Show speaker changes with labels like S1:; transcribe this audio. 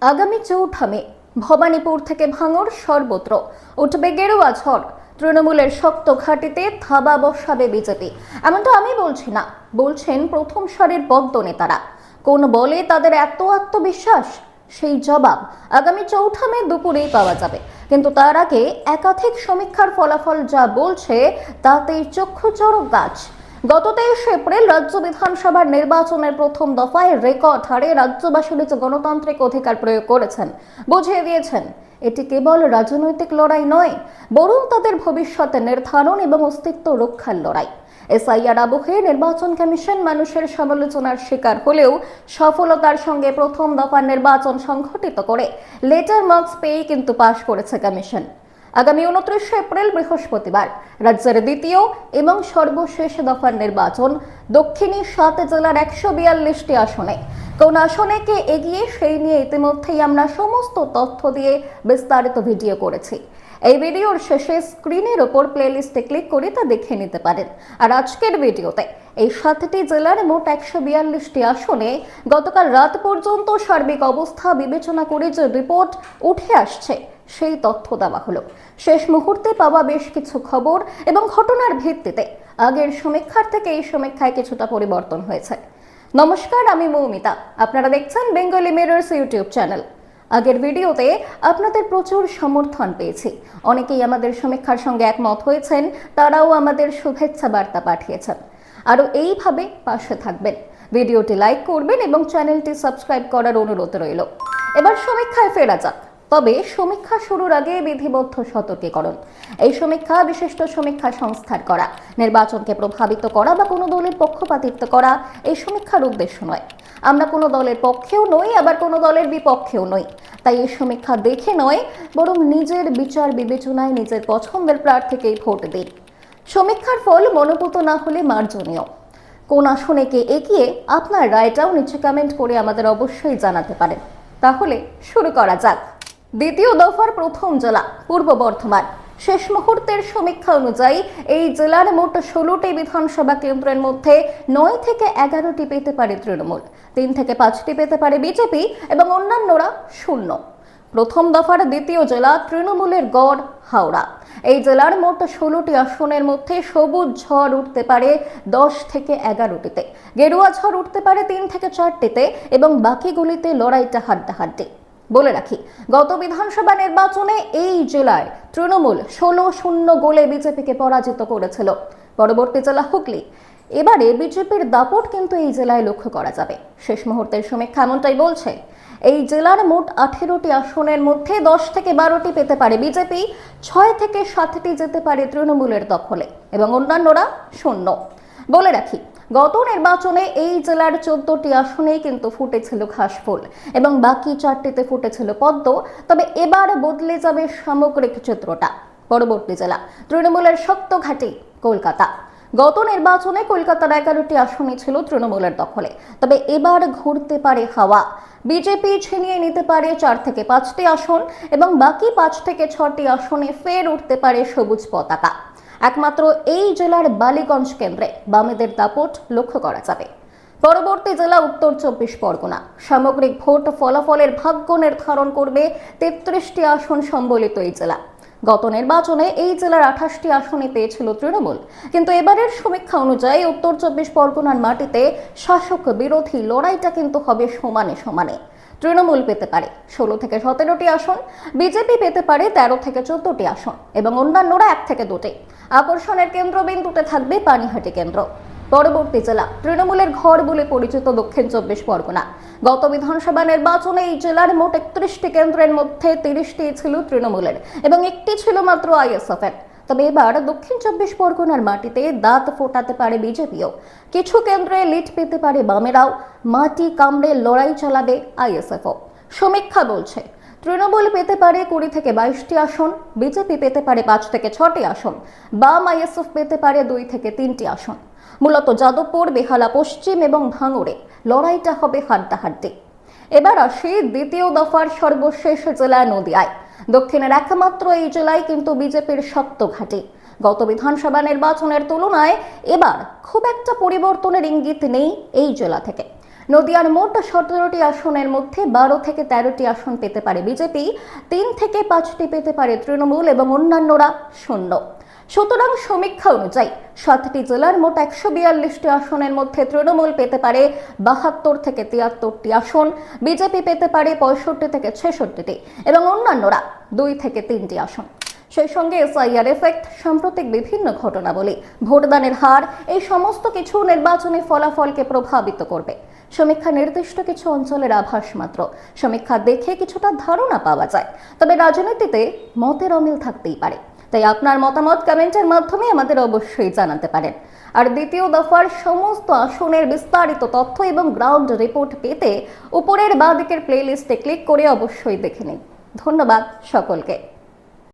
S1: আগামী ৪ মে ভবানীপুর থেকে ভাঙড় সর্বত্র উঠবে গেরুয়া ঝড়। তৃণমূলের শক্ত ঘাঁটিতে থাবা বসাবে বিজেপি, এমনটা আমি বলছি না, বলছেন প্রথম সারির বদ্ধ নেতারা। কোন বলে তাদের এত আত্মবিশ্বাস? সেই জবাব আগামী ৪ মে দুপুরেই পাওয়া যাবে। কিন্তু তার আগে একাধিক সমীক্ষার ফলাফল যা বলছে তাতেই চক্ষু চড়ক গাছ। গত 23 এপ্রিল রাজ্য বিধানসভার নির্বাচনের প্রথম দফায় রেকর্ড হারে রাজ্যবাসী নিজ গণতান্ত্রিক অধিকার প্রয়োগ করেছেন, বুঝিয়ে দিয়েছেন এটি কেবল রাজনৈতিক লড়াই নয়, বরং তাদের ভবিষ্যতের নির্ধারণ এবং অস্তিত্ব রক্ষার লড়াই। এসআইআর আবহে নির্বাচন কমিশন মানুষের সমালোচনার শিকার হলেও সফলতার সঙ্গে প্রথম দফার নির্বাচন সংঘটিত করে লেটার মার্কস পেয়ে কিন্তু পাশ করেছে কমিশন। আগামী 29 এপ্রিল বৃহস্পতিবার রাজ্যের দ্বিতীয় এবং সর্বশেষ দফার নির্বাচন। দক্ষিণী 7 জেলার 142টি আসনে কোন আসনে কে এগিয়ে সেই নিয়ে ইতিমধ্যেই আমরা সমস্ত তথ্য দিয়ে বিস্তারিত ভিডিও করেছি। এই ভিডিওর শেষে স্ক্রিনের ওপর প্লেলিস্টে ক্লিক করে তা দেখে নিতে পারেন। আর আজকের ভিডিওতে এই 7টি জেলার মোট 142টি আসনে গতকাল রাত পর্যন্ত সার্বিক অবস্থা বিবেচনা করে যে রিপোর্ট উঠে আসছে সেই তথ্য দেওয়া হলো। শেষ মুহূর্তে পাওয়া বেশ কিছু খবর এবং ঘটনার ভিত্তিতে আগের সমীক্ষার থেকে এই সমীক্ষায় কিছুটা পরিবর্তন হয়েছে। নমস্কার, আমি মৌমিতা, আপনারা দেখছেন বেঙ্গলি মিররস ইউটিউব চ্যানেল। আগের ভিডিওতে আপনাদের প্রচুর সমর্থন পেয়েছি, অনেকেই আমাদের সমীক্ষার সঙ্গে একমত হয়েছেন, তারাও আমাদের শুভেচ্ছা বার্তা পাঠিয়েছেন। আরও এইভাবে পাশে থাকবেন, ভিডিওটি লাইক করবেন এবং চ্যানেলটি সাবস্ক্রাইব করার অনুরোধ রইল। এবার সমীক্ষায় ফেরা যাক, তবে সমীক্ষা শুরুর আগে বিধিবদ্ধ সতর্কীকরণ। এই সমীক্ষা বিশিষ্ট সমীক্ষা সংস্থার করা, নির্বাচনকে প্রভাবিত করা বা কোনো দলের পক্ষপাতিত্ব করা এই সমীক্ষার উদ্দেশ্য নয়। আমরা কোনো দলের পক্ষেও নই, আবার কোনো দলের বিপক্ষেও নই। তাই এই সমীক্ষা দেখে নয়, বরং নিজের বিচার বিবেচনায় নিজের পছন্দের প্রার্থীকেই ভোট দিন। সমীক্ষার ফল মনোপুত না হলে মার্জনীয়। কোন আসনে কে এগিয়ে আপনার রায়টাও নিচে কমেন্ট করে আমাদের অবশ্যই জানাতে পারেন। তাহলে শুরু করা যাক। দ্বিতীয় দফার প্রথম জেলা পূর্ব বর্ধমান। শেষ মুহূর্তের সমীক্ষা অনুযায়ী এই জেলার মোট 16টি বিধানসভা কেন্দ্রের মধ্যে 9 থেকে 11টি পেতে পারে তৃণমূল, 3 থেকে 5টি পেতে পারে বিজেপি এবং অন্যান্যরা 0। প্রথম দফার দ্বিতীয় জেলা তৃণমূলের গড় হাওড়া। এই জেলার মোট 16টি আসনের মধ্যে সবুজ ঝড় উঠতে পারে 10 থেকে 11টিতে, গেরুয়া ঝড় উঠতে পারে 3 থেকে 4টিতে এবং বাকিগুলিতে লড়াইটা হাড্ডাহাড্ডি। বলে রাখি, গত বিধানসভা নির্বাচনে এই জেলায় তৃণমূল 16-0 গোলে বিজেপিকে পরাজিত করেছিল। পরবর্তী জেলা হুগলি। এবারে বিজেপির দাপট কিন্তু এই জেলায় লক্ষ্য করা যাবে। শেষ মুহূর্তের সমীক্ষা এমনটাই বলছে। এই জেলার মোট 18টি আসনের মধ্যে 10 থেকে 12টি পেতে পারে বিজেপি, 6 থেকে 7টি যেতে পারে তৃণমূলের দখলে এবং অন্যান্যরা 0। বলে রাখি, গত নির্বাচনে এই জেলার 14টি আসনেই কিন্তু ফুটেছিল ঘাসফুল এবং বাকি 4টিতে ফুটেছিল পদ্ম। তবে এবার বদলে যাবে সামগ্রিক চিত্রটা। পরবর্তী জেলা তৃণমূলের শক্ত ঘাঁটি কলকাতা। গত নির্বাচনে কলকাতার 11টি আসনই ছিল তৃণমূলের দখলে, তবে এবার ঘুরতে পারে হাওয়া। বিজেপি ছিনিয়ে নিতে পারে 4 থেকে 5টি আসন এবং বাকি 5 থেকে 6টি আসনে ফের উঠতে পারে সবুজ পতাকা। একমাত্র এই জেলার বালিগঞ্জ কেন্দ্রে বামেদের দাপট লক্ষ্য করা যাবে। পরবর্তী জেলা উত্তর 24 পরগনা। সামগ্রিক ভোট ফলাফলের ভাগ্য নির্ধারণ করবে 33টি আসন সম্বলিত এই জেলা। গত নির্বাচনে এই জেলার 28টি আসনে পেয়েছিল তৃণমূল, কিন্তু এবারের সমীক্ষা অনুযায়ী উত্তর 24 পরগনার মাটিতে শাসক বিরোধী লড়াইটা কিন্তু হবে সমানে সমানে। তৃণমূল পেতে পারে 16 থেকে 17টি আসন, বিজেপি পেতে পারে 13 থেকে 14টি আসন এবং অন্যান্যরা 1 থেকে 2টি। আকর্ষণের কেন্দ্রবিন্দুতে থাকবে পানিহাটি কেন্দ্র। পরবর্তী জেলা তৃণমূলের ঘর বলে পরিচিত দক্ষিণ 24 পরগনা। গত বিধানসভা নির্বাচনে এই জেলার মোট 31টি কেন্দ্রের মধ্যে 30টি ছিল তৃণমূলের এবং একটি ছিল মাত্র আইএসএফের। তবে এবার দক্ষিণ 24 পরগনার মাটিতে দাঁত ফোটাতে পারে বিজেপিও। কিছু কেন্দ্রে লিড পেতে পারে বামেরাও, মাটি কামড়ে লড়াই চালাবে আইএসএফও। সমীক্ষা বলছে তৃণমূল পেতে পারে 20 থেকে 22টি আসন, বিজেপি পেতে পারে 5 থেকে 6টি আসন, বাম আইএসএফ পেতে পারে 2 থেকে 3টি আসন। মূলত যাদবপুর, বেহালা পশ্চিম এবং ভাঙড়ে লড়াইটা হবে হাড্ডাহাড্ডি। এবার আসি দ্বিতীয় দফার সর্বশেষ জেলা নদিয়ায়। দক্ষিণের একমাত্র এই জেলায় কিন্তু বিজেপির শক্ত ঘাঁটি। গত বিধানসভা নির্বাচনের তুলনায় এবার খুব একটা পরিবর্তনের ইঙ্গিত নেই এই জেলা থেকে। নদিয়ার মোট 17টি আসনের মধ্যে 12 থেকে 13টি আসন পেতে পারে বিজেপি, 3 থেকে 5টি পেতে পারে তৃণমূল এবং অন্যান্যরা শূন্য। সুতরাং সমীক্ষা অনুযায়ী 7টি জেলার মোট 142টি আসনের মধ্যে তৃণমূল পেতে পারে 72 থেকে 73টি আসন, বিজেপি পেতে পারে 65 থেকে 66টি এবং অন্যান্যরা 2 থেকে 3টি আসন। সেই সঙ্গে এসআইআর এফেক্ট, সাম্প্রতিক বিভিন্ন ঘটনাবলী, ভোটদানের হার, এই সমস্ত কিছু নির্বাচনী ফলাফলকে প্রভাবিত করবে। সমীক্ষা নির্দিষ্ট কিছু অঞ্চলের আভাস মাত্র। সমীক্ষা দেখে কিছুটা ধারণা পাওয়া যায়, তবে রাজনীতিতে মতের অমিল থাকতেই পারে। তাই আপনার মতামত কমেন্টের মাধ্যমে আমাদের অবশ্যই জানাতে পারেন। আর দ্বিতীয় দফার সমস্ত আসনের বিস্তারিত তথ্য এবং গ্রাউন্ড রিপোর্ট পেতে উপরের বাঁ দিকের প্লেলিস্টে ক্লিক করে অবশ্যই দেখে নিন। ধন্যবাদ সকলকে।